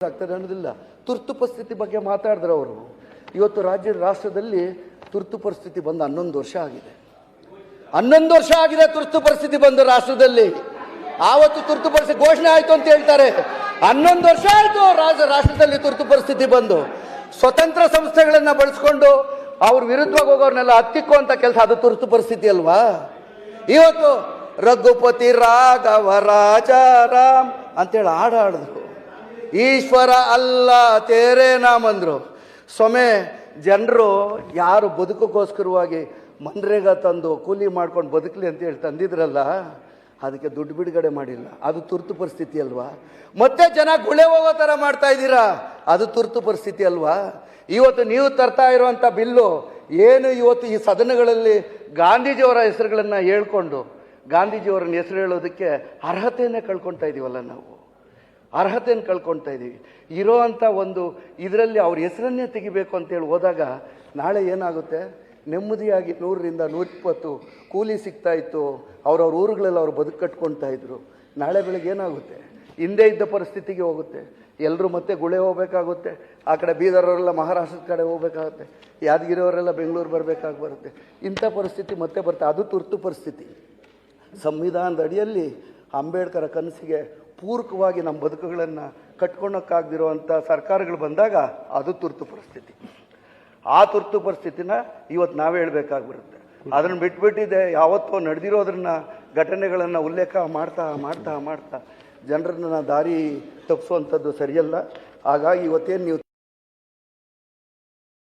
ಆಗ್ತದೆ ಅನ್ನೋದಿಲ್ಲ. ತುರ್ತು ಪರಿಸ್ಥಿತಿ ಬಗ್ಗೆ ಮಾತಾಡಿದ್ರು ಅವರು. ಇವತ್ತು ರಾಷ್ಟ್ರದಲ್ಲಿ ತುರ್ತು ಪರಿಸ್ಥಿತಿ ಬಂದು 11 ವರ್ಷ ಆಗಿದೆ. 11 ವರ್ಷ ಆಗಿದೆ ತುರ್ತು ಪರಿಸ್ಥಿತಿ ಬಂದು ರಾಷ್ಟ್ರದಲ್ಲಿ. ಆವತ್ತು ತುರ್ತು ಪರಿಸ್ಥಿತಿ ಘೋಷಣೆ ಆಯ್ತು ಅಂತ ಹೇಳ್ತಾರೆ. 11 ವರ್ಷ ಆಯ್ತು ರಾಷ್ಟ್ರದಲ್ಲಿ ತುರ್ತು ಪರಿಸ್ಥಿತಿ ಬಂದು. ಸ್ವತಂತ್ರ ಸಂಸ್ಥೆಗಳನ್ನ ಬಳಸ್ಕೊಂಡು ಅವ್ರ ವಿರುದ್ಧವಾಗಿ ಹೋಗೋರ್ನೆಲ್ಲ ಹತ್ತಿಕ್ಕುವಂತ ಕೆಲಸ, ಅದು ತುರ್ತು ಪರಿಸ್ಥಿತಿ ಅಲ್ವಾ? ಇವತ್ತು ರಘುಪತಿ ರಾಘವ ರಾಜಾರಾಮ್ ಅಂತೇಳಿ ಹಾಡಿದ್ರು. ಈಶ್ವರ ಅಲ್ಲ ತೇರೇ ನಾಮ್ ಅಂದ್ರು. ಸೊಮೆ ಜನರು ಯಾರು ಬದುಕೋಕ್ಕೋಸ್ಕರವಾಗಿ ಮನ್ರೇಗಾ ತಂದು ಕೂಲಿ ಮಾಡ್ಕೊಂಡು ಬದುಕಲಿ ಅಂತೇಳಿ ತಂದಿದ್ರಲ್ಲ, ಅದಕ್ಕೆ ದುಡ್ಡು ಬಿಡುಗಡೆ ಮಾಡಿಲ್ಲ. ಅದು ತುರ್ತು ಪರಿಸ್ಥಿತಿ ಅಲ್ವಾ? ಮತ್ತೆ ಜನ ಗುಳೆ ಹೋಗೋ ಥರ ಮಾಡ್ತಾ ಇದ್ದೀರಾ, ಅದು ತುರ್ತು ಪರಿಸ್ಥಿತಿ ಅಲ್ವಾ? ಇವತ್ತು ನೀವು ತರ್ತಾ ಇರುವಂಥ ಬಿಲ್ಲು ಏನು, ಇವತ್ತು ಈ ಸದನಗಳಲ್ಲಿ ಗಾಂಧೀಜಿಯವರ ಹೆಸರುಗಳನ್ನು ಹೇಳ್ಕೊಂಡು ಗಾಂಧೀಜಿಯವರನ್ನ ಹೆಸರು ಹೇಳೋದಕ್ಕೆ ಅರ್ಹತೆಯನ್ನೇ ಕಳ್ಕೊಳ್ತಾ ಇದ್ದೀವಲ್ಲ ನಾವು. ಅರ್ಹತೆಯನ್ನು ಕಳ್ಕೊಳ್ತಾ ಇದ್ದೀವಿ. ಇರೋವಂಥ ಒಂದು ಇದರಲ್ಲಿ ಅವ್ರ ಹೆಸರನ್ನೇ ತೆಗಿಬೇಕು ಅಂತೇಳಿ ಹೋದಾಗ ನಾಳೆ ಏನಾಗುತ್ತೆ? ನೆಮ್ಮದಿಯಾಗಿ 100ರಿಂದ 120 ಕೂಲಿ ಸಿಗ್ತಾ ಇತ್ತು. ಅವ್ರವ್ರ ಊರುಗಳಲ್ಲಿ ಅವ್ರು ಬದುಕು ಕಟ್ಕೊಳ್ತಾ ಇದ್ರು. ನಾಳೆ ಬೆಳಗ್ಗೆ ಏನಾಗುತ್ತೆ? ಹಿಂದೆ ಇದ್ದ ಪರಿಸ್ಥಿತಿಗೆ ಹೋಗುತ್ತೆ. ಎಲ್ಲರೂ ಮತ್ತೆ ಗುಳೆ ಹೋಗ್ಬೇಕಾಗುತ್ತೆ. ಆ ಕಡೆ ಬೀದರವರೆಲ್ಲ ಮಹಾರಾಷ್ಟ್ರದ ಕಡೆ ಹೋಗ್ಬೇಕಾಗುತ್ತೆ. ಯಾದಗಿರಿಯವರೆಲ್ಲ ಬೆಂಗಳೂರು ಬರಬೇಕಾಗಿ ಬರುತ್ತೆ. ಇಂಥ ಪರಿಸ್ಥಿತಿ ಮತ್ತೆ ಬರುತ್ತೆ. ಅದು ತುರ್ತು ಪರಿಸ್ಥಿತಿ. ಸಂವಿಧಾನದ ಅಡಿಯಲ್ಲಿ ಅಂಬೇಡ್ಕರ ಕನಸಿಗೆ ಪೂರಕವಾಗಿ ನಮ್ಮ ಬದುಕುಗಳನ್ನು ಕಟ್ಕೊಳಕ್ಕಾಗದಿರುವಂಥ ಸರ್ಕಾರಗಳು ಬಂದಾಗ ಅದು ತುರ್ತು ಪರಿಸ್ಥಿತಿ. ಆ ತುರ್ತು ಪರಿಸ್ಥಿತಿನ ಇವತ್ತು ನಾವೇ ಹೇಳ್ಬೇಕಾಗಿ ಬರುತ್ತೆ. ಅದನ್ನು ಬಿಟ್ಬಿಟ್ಟಿದೆ. ಯಾವತ್ತೋ ನಡೆದಿರೋದ್ರನ್ನ ಘಟನೆಗಳನ್ನು ಉಲ್ಲೇಖ ಮಾಡ್ತಾ ಮಾಡ್ತಾ ಮಾಡ್ತಾ ಜನರನ್ನ ದಾರಿ ತಪ್ಪಿಸುವಂಥದ್ದು ಸರಿಯಲ್ಲ. ಹಾಗಾಗಿ ಇವತ್ತೇನು ನೀವು